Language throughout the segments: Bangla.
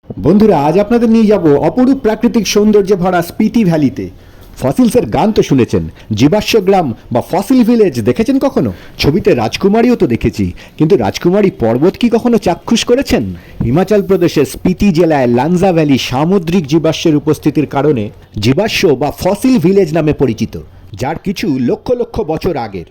বন্ধুরা, আজ আপনাদের নিয়ে যাব অপরূপ প্রাকৃতিক সৌন্দর্যে ভরা স্পিতি ভ্যালিতে। ফসিলসের গান তো শুনেছেন, জীবাশ্ম গ্রাম বা ফসিল ভিলেজ দেখেছেন কখনো? ছবিতে রাজকুমারীও তো দেখেছি, কিন্তু রাজকুমারী পর্বত কি কখনো চাক্ষুষ করেছেন? হিমাচল প্রদেশের স্পিতি জেলায় লানজা ভ্যালি সামুদ্রিক জীবাশ্মের উপস্থিতির কারণে জীবাশ্ম বা ফসিল ভিলেজ নামে পরিচিত, যার কিছু লক্ষ লক্ষ বছর আগের।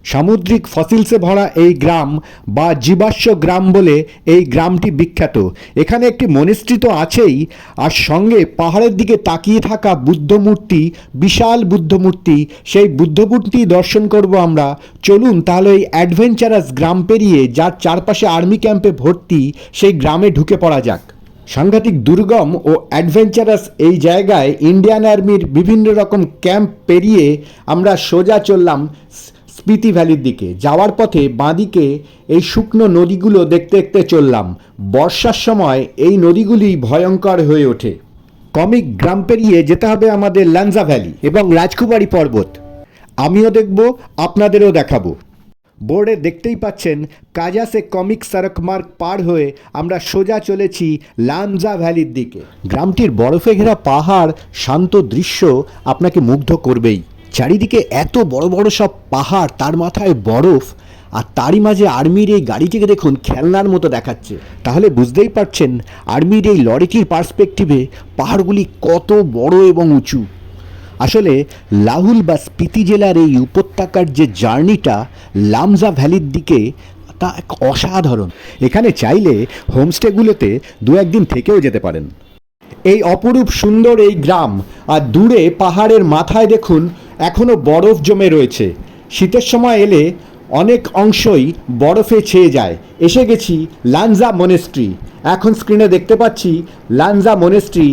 সামুদ্রিক ফসিলসে ভরা এই গ্রাম বা জীবাশ্ম গ্রাম বলে এই গ্রামটি বিখ্যাত। এখানে একটি মনিস্ট্রি তো আছেই, আর সঙ্গে পাহাড়ের দিকে তাকিয়ে থাকা বুদ্ধ মূর্তি, বিশাল বুদ্ধ মূর্তি, সেই বুদ্ধ মূর্তি দর্শন করব আমরা। চলুন তাহলে এই অ্যাডভেঞ্চারাস গ্রাম পেরিয়ে, যার চারপাশে আর্মি ক্যাম্পে ভর্তি, সেই গ্রামে ঢুকে পড়া যাক। সাংঘাতিক দুর্গম ও অ্যাডভেঞ্চারাস এই জায়গায় ইন্ডিয়ান আর্মির বিভিন্ন রকম ক্যাম্প পেরিয়ে আমরা সোজা চললাম স্পিতি ভ্যালির দিকে। যাওয়ার পথে বাঁদিকে এই শুকনো নদীগুলো দেখতে দেখতে চললাম। বর্ষার সময় এই নদীগুলি ভয়ঙ্কর হয়ে ওঠে। কমিক গ্রাম পেরিয়ে যেতে হবে আমাদের লানজা ভ্যালি এবং রাজকুমারী পর্বত। আমিও দেখব, আপনাদেরও দেখাবো। বোর্ডে দেখতেই পাচ্ছেন, কাজা সে কমিক সড়ক মার্গ পার হয়ে আমরা সোজা চলেছি লানজা ভ্যালির দিকে। গ্রামটির বরফে ঘেরা পাহাড়, শান্ত দৃশ্য আপনাকে মুগ্ধ করবেই। চারিদিকে এত বড় বড় সব পাহাড়, তার মাথায় বরফ, আর তারই মাঝে আর্মির এই গাড়িটিকে দেখুন, খেলনার মতো দেখাচ্ছে। তাহলে বুঝতেই পারছেন আর্মির এই লরিটির পার্সপেক্টিভে পাহাড়গুলি কত বড় এবং উঁচু। আসলে লাহুল বা স্পিতি জেলার এই উপত্যকার যে জার্নিটা লামজা ভ্যালির দিকে, তা এক অসাধারণ। এখানে চাইলে হোমস্টেগুলোতে দু একদিন থেকেও যেতে পারেন। এই অপরূপ সুন্দর এই গ্রাম, আর দূরে পাহাড়ের মাথায় দেখুন এখনও বরফ জমে রয়েছে। শীতের সময় এলে অনেক অংশই বরফে ছেয়ে যায়। এসে গেছি লানজা মনেস্ট্রি। এখন স্ক্রিনে দেখতে পাচ্ছি লানজা মনেস্ট্রি।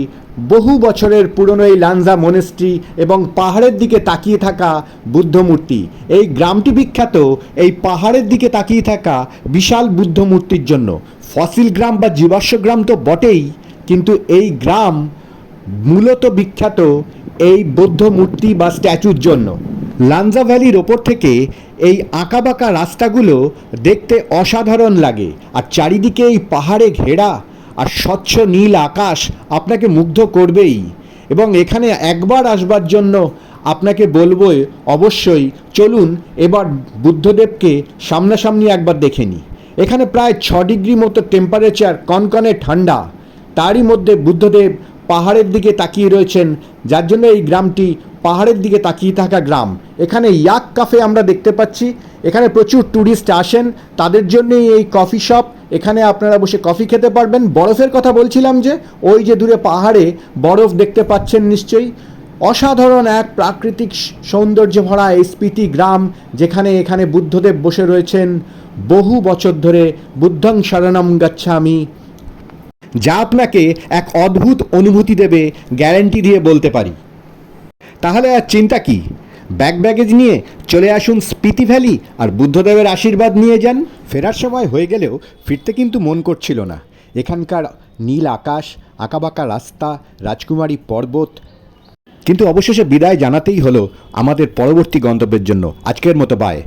বহু বছরের পুরনো এই লানজা মনেস্ট্রি এবং পাহাড়ের দিকে তাকিয়ে থাকা বুদ্ধ মূর্তি। এই গ্রামটি বিখ্যাত এই পাহাড়ের দিকে তাকিয়ে থাকা বিশাল বুদ্ধ মূর্তির জন্য। ফসিল গ্রাম বা জীবাশ্ম গ্রাম তো বটেই, কিন্তু এই গ্রাম মূলত বিখ্যাত এই বৌদ্ধ মূর্তি বা স্ট্যাচুর জন্য। লানজা ভ্যালির ওপর থেকে এই আঁকাবাঁকা রাস্তাগুলো দেখতে অসাধারণ লাগে, আর চারিদিকে এই পাহাড়ে ঘেরা আর স্বচ্ছ নীল আকাশ আপনাকে মুগ্ধ করবেই। এবং এখানে একবার আসবার জন্য আপনাকে বলবো, অবশ্যই চলুন এবার বুদ্ধদেবকে সামনাসামনি একবার দেখে নিই। এখানে প্রায় 6 ডিগ্রি মতো টেম্পারেচার, কনকনে ঠান্ডা, তারই মধ্যে বুদ্ধদেব পাহাড়ের দিকে তাকিয়ে রয়েছেন, যার জন্য এই গ্রামটি পাহাড়ের দিকে তাকিয়ে থাকা গ্রাম। এখানে ইয়াক কাফে আমরা দেখতে পাচ্ছি। এখানে প্রচুর ট্যুরিস্ট আসেন, তাদের জন্যই এই কফি শপ। এখানে আপনারা বসে কফি খেতে পারবেন। বরফের কথা বলছিলাম যে, ওই যে দূরে পাহাড়ে বরফ দেখতে পাচ্ছেন নিশ্চয়ই। অসাধারণ এক প্রাকৃতিক সৌন্দর্য ভরা এই স্পিতি গ্রাম, যেখানে এখানে বুদ্ধদেব বসে রয়েছেন বহু বছর ধরে। বুদ্ধং শরণম গচ্ছামি, যা আপনাকে এক অদ্ভুত অনুভূতি দেবে, গ্যারান্টি দিয়ে বলতে পারি। তাহলে আর চিন্তা কি, ব্যাগেজ নিয়ে চলে আসুন স্পিতি ভ্যালি, আর বুদ্ধদেবের আশীর্বাদ নিয়ে যান। ফেরার সময় হয়ে গেলেও ফিরতে কিন্তু মন করছিল না। এখানকার নীল আকাশ, আঁকাবাঁকা রাস্তা, রাজকুমারী পর্বত। কিন্তু অবশেষে বিদায় জানাতেই হলো আমাদের পরবর্তী গন্তব্যের জন্য। আজকের মতো বাই।